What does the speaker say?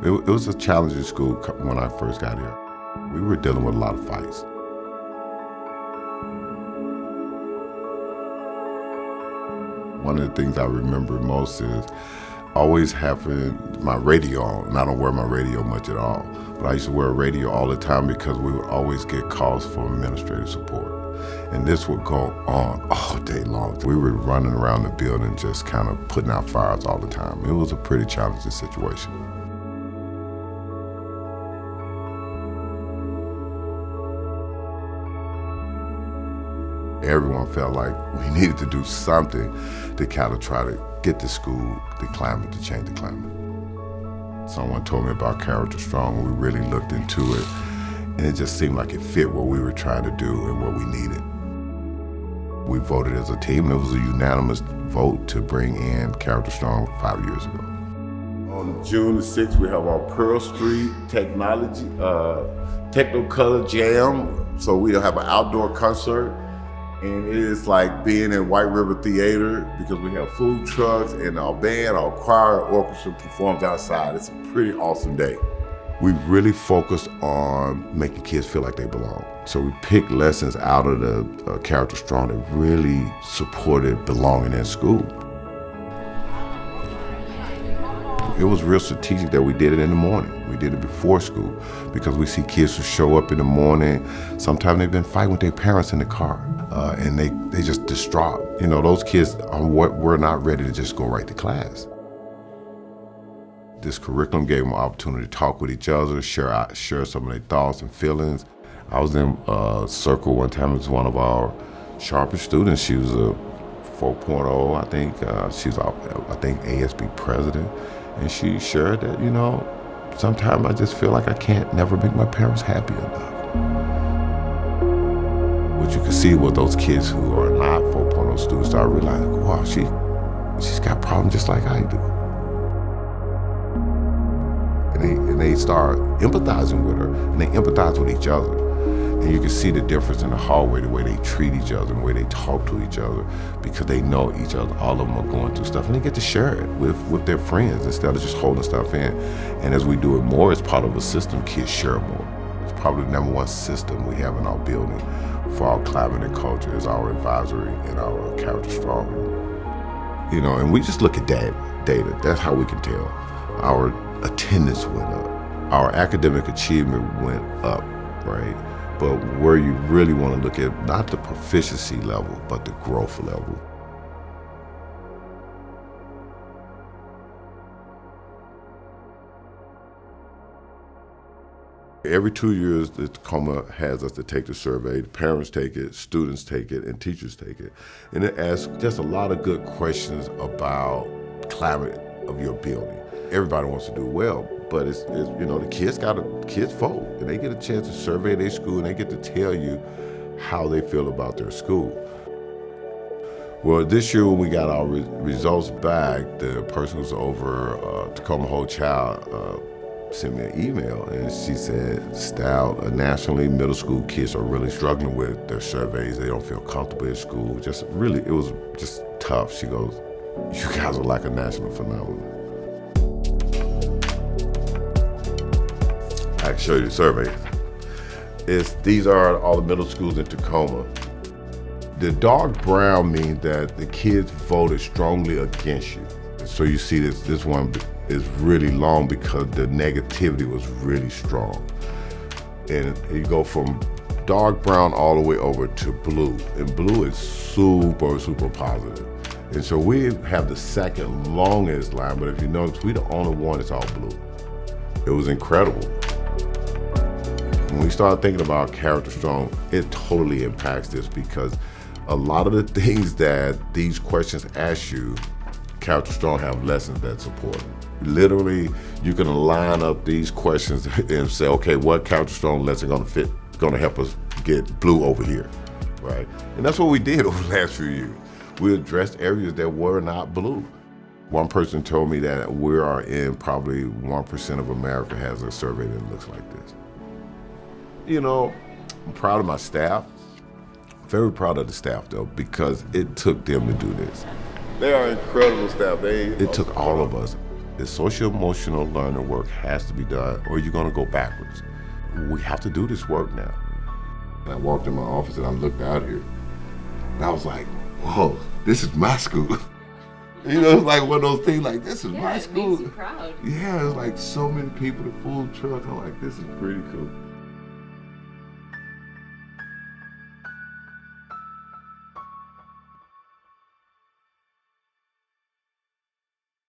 It was a challenging school when I first got here. We were dealing with a lot of fights. One of the things I remember most is always having my radio on, and I don't wear my radio much at all, but I used to wear a radio all the time because we would always get calls for administrative support. And this would go on all day long. We were running around the building just kind of putting out fires all the time. It was a pretty challenging situation. Everyone felt like we needed to do something to kind of try to get the school, the climate, to change the climate. Someone told me about CharacterStrong, and we really looked into it, and it just seemed like it fit what we were trying to do and what we needed. We voted as a team, and it was a unanimous vote to bring in CharacterStrong 5 years ago. On June the 6th, we have our Pearl Street Technology, Technicolor Jam. So we'll have an outdoor concert. And it is like being in White River Theater because we have food trucks and our band, our choir, orchestra performs outside. It's a pretty awesome day. We really focused on making kids feel like they belong. So we picked lessons out of the CharacterStrong that really supported belonging in school. It was real strategic that we did it in the morning. We did it before school because we see kids who show up in the morning. Sometimes they've been fighting with their parents in the car and they just distraught. You know, those kids were not ready to just go right to class. This curriculum gave them an opportunity to talk with each other, share some of their thoughts and feelings. I was in a circle one time. It was one of our sharpest students. She was a 4.0, I think. She's, I think, ASB president. And she shared that, you know, sometimes I just feel like I can't never make my parents happy enough. What you can see with those kids who are not 4.0 students start realizing, wow, she's got problems just like I do. And they start empathizing with her, and they empathize with each other. And you can see the difference in the hallway, the way they treat each other, the way they talk to each other, because they know each other. All of them are going through stuff, and they get to share it with their friends instead of just holding stuff in. And as we do it more as part of a system, kids share more. It's probably the #1 system we have in our building for our climate and culture is our advisory and our CharacterStrong. You know, and we just look at data. That's how we can tell. Our attendance went up. Our academic achievement went up, right? But where you really want to look at, not the proficiency level, but the growth level. Every 2 years, the Tacoma has us to take the survey. The parents take it, students take it, and teachers take it. And it asks just a lot of good questions about climate of your building. Everybody wants to do well, but it's you know, the kids vote, and they get a chance to survey their school, and they get to tell you how they feel about their school. Well, this year when we got our results back, the person who's over Tacoma Whole Child sent me an email, and she said, Stout, nationally, middle school kids are really struggling with their surveys. They don't feel comfortable in school. Just really, it was just tough. She goes, you guys are like a national phenomenon. I can show you the survey. These are all the middle schools in Tacoma. The dark brown means that the kids voted strongly against you. So you see this one is really long because the negativity was really strong. And you go from dark brown all the way over to blue. And blue is super, super positive. And so we have the second longest line, but if you notice, we're the only one that's all blue. It was incredible. When we started thinking about CharacterStrong, it totally impacts this because a lot of the things that these questions ask you, CharacterStrong have lessons that support them. Literally, you can line up these questions and say, okay, what CharacterStrong lesson gonna help us get blue over here, right? And that's what we did over the last few years. We addressed areas that were not blue. One person told me that we are in probably 1% of America has a survey that looks like this. You know, I'm proud of my staff. Very proud of the staff though, because it took them to do this. They are incredible staff. It took all of us. The social-emotional learning work has to be done or you're gonna go backwards. We have to do this work now. And I walked in my office and I looked out here and I was like, whoa, this is my school. You know, it's like one of those things like, this is my school. It makes you proud. Yeah, it's like so many people, the food truck, I'm like, this is pretty cool.